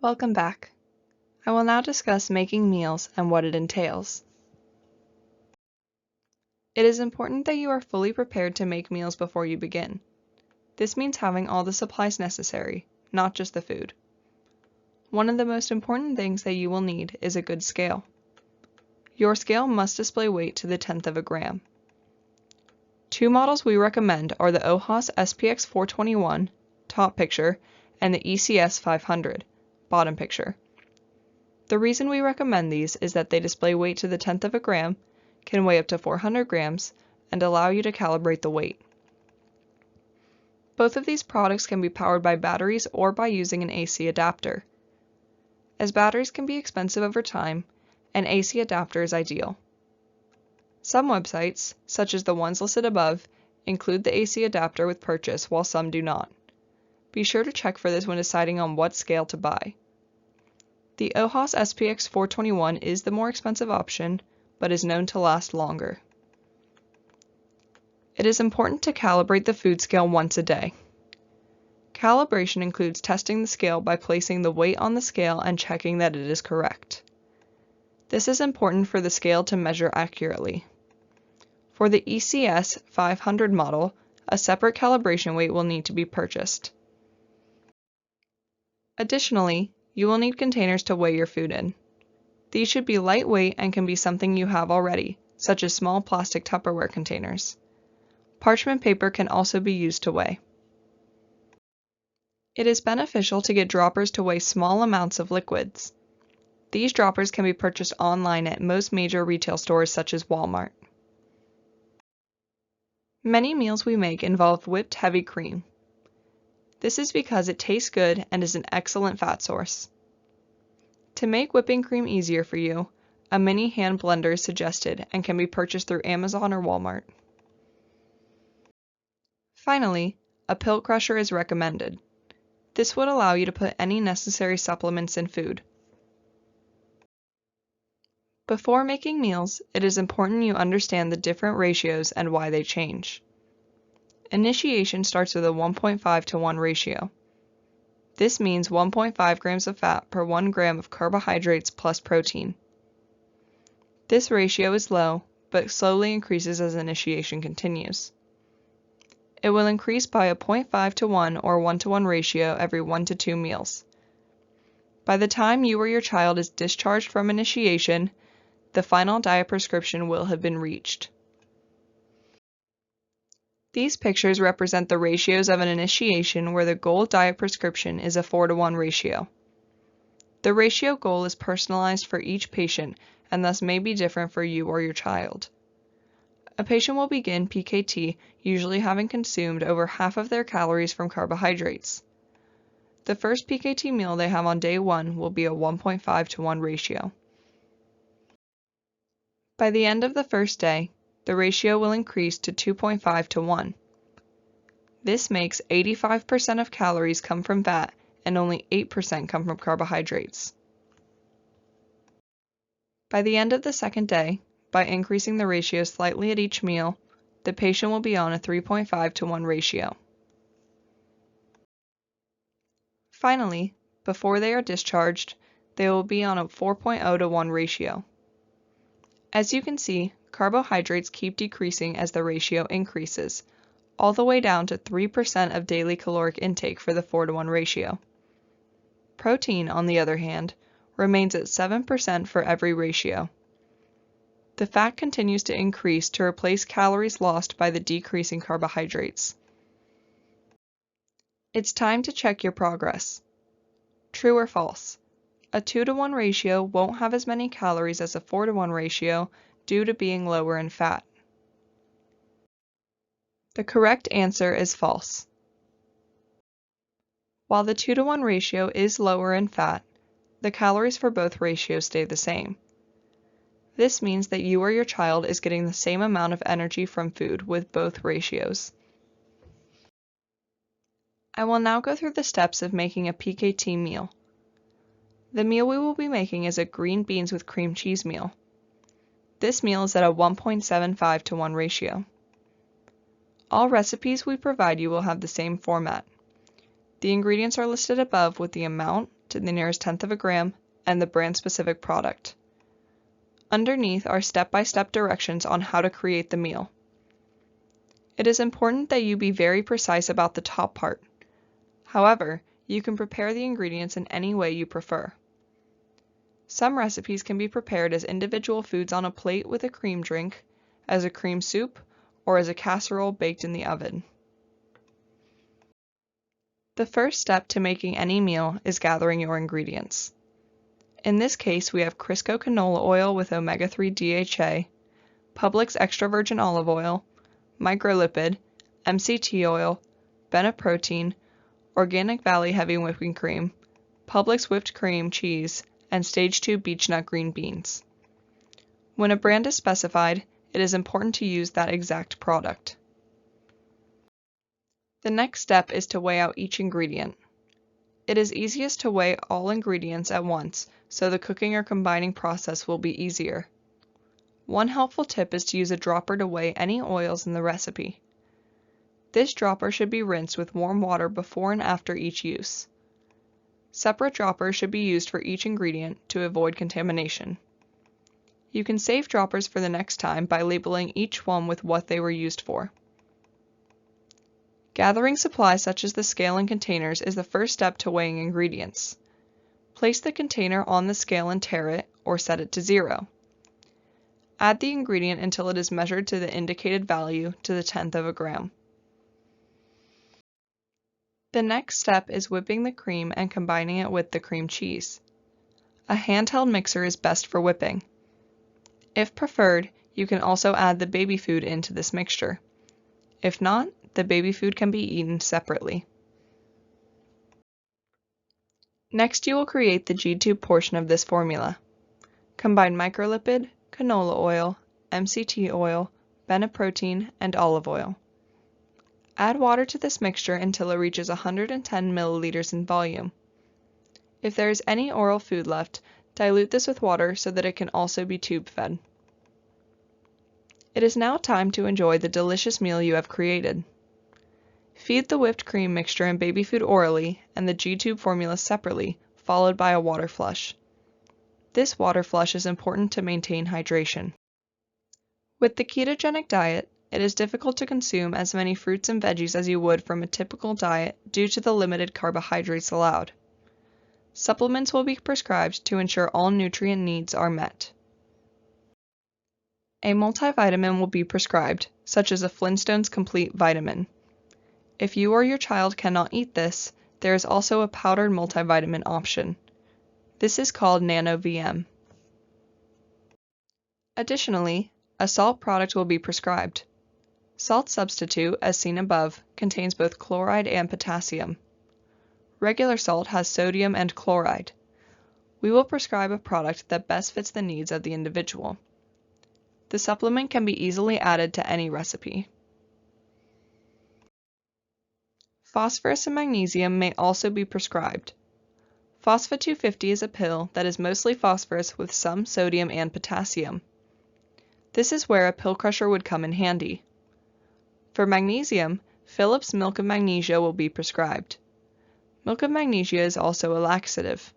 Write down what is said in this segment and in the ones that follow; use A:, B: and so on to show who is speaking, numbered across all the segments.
A: Welcome back. I will now discuss making meals and what it entails. It is important that you are fully prepared to make meals before you begin. This means having all the supplies necessary, not just the food. One of the most important things that you will need is a good scale. Your scale must display weight to the 10th of a gram. Two models we recommend are the OHAS SPX 421, top picture, and the ECS 500, bottom picture. The reason we recommend these is that they display weight to the 10th of a gram, can weigh up to 400 grams, and allow you to calibrate the weight. Both of these products can be powered by batteries or by using an AC adapter. As batteries can be expensive over time, an AC adapter is ideal. Some websites, such as the ones listed above, include the AC adapter with purchase while some do not. Be sure to check for this when deciding on what scale to buy. The OHAS SPX 421 is the more expensive option, but is known to last longer. It is important to calibrate the food scale once a day. Calibration includes testing the scale by placing the weight on the scale and checking that it is correct. This is important for the scale to measure accurately. For the ECS 500 model, a separate calibration weight will need to be purchased. Additionally, you will need containers to weigh your food in. These should be lightweight and can be something you have already, such as small plastic Tupperware containers. Parchment paper can also be used to weigh. It is beneficial to get droppers to weigh small amounts of liquids. These droppers can be purchased online at most major retail stores such as Walmart. Many meals we make involve whipped heavy cream. This is because it tastes good and is an excellent fat source. To make whipping cream easier for you, a mini hand blender is suggested and can be purchased through Amazon or Walmart. Finally, a pill crusher is recommended. This would allow you to put any necessary supplements in food. Before making meals, it is important you understand the different ratios and why they change. Initiation starts with a 1.5 to 1 ratio. This means 1.5 grams of fat per 1 gram of carbohydrates plus protein. This ratio is low, but slowly increases as initiation continues. It will increase by a 0.5 to 1 or 1 to 1 ratio every 1 to 2 meals. By the time you or your child is discharged from initiation, the final diet prescription will have been reached. These pictures represent the ratios of an initiation where the goal diet prescription is a 4 to 1 ratio. The ratio goal is personalized for each patient and thus may be different for you or your child. A patient will begin PKT usually having consumed over half of their calories from carbohydrates. The first PKT meal they have on day 1 will be a 1.5 to 1 ratio. By the end of the first day, the ratio will increase to 2.5 to 1. This makes 85% of calories come from fat and only 8% come from carbohydrates. By the end of the second day, by increasing the ratio slightly at each meal, the patient will be on a 3.5 to 1 ratio. Finally, before they are discharged, they will be on a 4.0 to 1 ratio. As you can see, carbohydrates keep decreasing as the ratio increases, all the way down to 3% of daily caloric intake for the 4 to 1 ratio. Protein, on the other hand, remains at 7% for every ratio. The fat continues to increase to replace calories lost by the decrease in carbohydrates. It's time to check your progress. True or false? A 2 to 1 ratio won't have as many calories as a 4 to 1 ratio due to being lower in fat. The correct answer is false. While the 2 to 1 ratio is lower in fat, the calories for both ratios stay the same. This means that you or your child is getting the same amount of energy from food with both ratios. I will now go through the steps of making a PKT meal. The meal we will be making is a green beans with cream cheese meal. This meal is at a 1.75 to 1 ratio. All recipes we provide you will have the same format. The ingredients are listed above with the amount, to the nearest tenth of a gram, and the brand-specific product. Underneath are step-by-step directions on how to create the meal. It is important that you be very precise about the top part. However, you can prepare the ingredients in any way you prefer. Some recipes can be prepared as individual foods on a plate with a cream drink, as a cream soup, or as a casserole baked in the oven. The first step to making any meal is gathering your ingredients. In this case, we have Crisco canola oil with omega-3 DHA, Publix extra virgin olive oil, microlipid, MCT oil, Bena protein, Organic Valley heavy whipping cream, Publix whipped cream cheese, and Stage 2 beech nut green beans. When a brand is specified, it is important to use that exact product. The next step is to weigh out each ingredient. It is easiest to weigh all ingredients at once, so the cooking or combining process will be easier. One helpful tip is to use a dropper to weigh any oils in the recipe. This dropper should be rinsed with warm water before and after each use. Separate droppers should be used for each ingredient to avoid contamination. You can save droppers for the next time by labeling each one with what they were used for. Gathering supplies such as the scale and containers is the first step to weighing ingredients. Place the container on the scale and tare it, or set it to 0. Add the ingredient until it is measured to the indicated value to the tenth of a gram. The next step is whipping the cream and combining it with the cream cheese. A handheld mixer is best for whipping. If preferred, you can also add the baby food into this mixture. If not, the baby food can be eaten separately. Next, you will create the G-tube portion of this formula. Combine microlipid, canola oil, MCT oil, Bena protein, and olive oil. Add water to this mixture until it reaches 110 milliliters in volume. If there is any oral food left, dilute this with water so that it can also be tube-fed. It is now time to enjoy the delicious meal you have created. Feed the whipped cream mixture and baby food orally and the G-tube formula separately, followed by a water flush. This water flush is important to maintain hydration. With the ketogenic diet, it is difficult to consume as many fruits and veggies as you would from a typical diet due to the limited carbohydrates allowed. Supplements will be prescribed to ensure all nutrient needs are met. A multivitamin will be prescribed, such as a Flintstones Complete Vitamin. If you or your child cannot eat this, there is also a powdered multivitamin option. This is called Nano VM. Additionally, a salt product will be prescribed. Salt substitute, as seen above, contains both chloride and potassium. Regular salt has sodium and chloride. We will prescribe a product that best fits the needs of the individual. The supplement can be easily added to any recipe. Phosphorus and magnesium may also be prescribed. Phospha 250 is a pill that is mostly phosphorus with some sodium and potassium. This is where a pill crusher would come in handy. For magnesium, Phillips Milk of Magnesia will be prescribed. Milk of magnesia is also a laxative.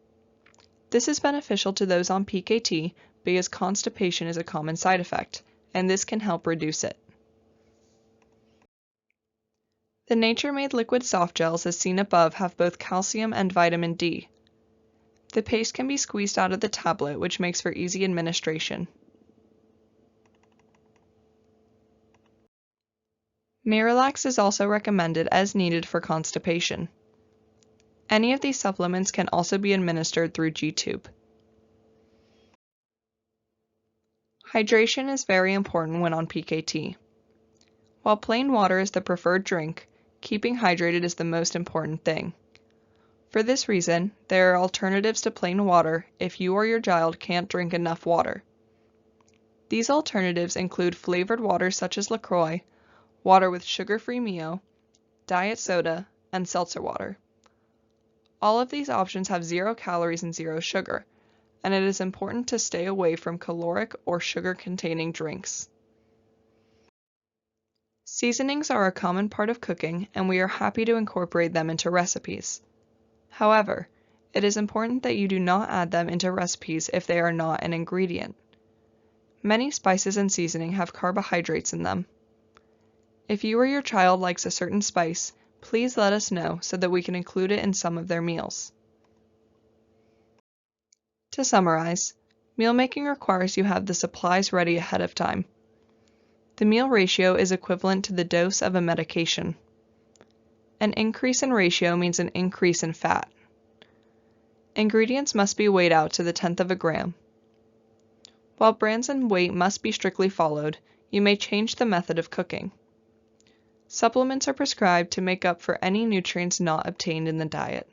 A: This is beneficial to those on PKT because constipation is a common side effect, and this can help reduce it. The nature-made liquid soft gels as seen above have both calcium and vitamin D. The paste can be squeezed out of the tablet, which makes for easy administration. Miralax is also recommended as needed for constipation. Any of these supplements can also be administered through G-tube. Hydration is very important when on PKT. While plain water is the preferred drink, keeping hydrated is the most important thing. For this reason, there are alternatives to plain water if you or your child can't drink enough water. These alternatives include flavored waters such as LaCroix, water with sugar-free Mio, diet soda, and seltzer water. All of these options have 0 calories and 0 sugar, and it is important to stay away from caloric or sugar-containing drinks. Seasonings are a common part of cooking, and we are happy to incorporate them into recipes. However, It is important that you do not add them into recipes if they are not an ingredient. Many spices and seasoning have carbohydrates in them. If you or your child likes a certain spice, please let us know so that we can include it in some of their meals. To summarize, meal making requires you have the supplies ready ahead of time. The meal ratio is equivalent to the dose of a medication. An increase in ratio means an increase in fat. Ingredients must be weighed out to the tenth of a gram. While brands and weight must be strictly followed, you may change the method of cooking. Supplements are prescribed to make up for any nutrients not obtained in the diet.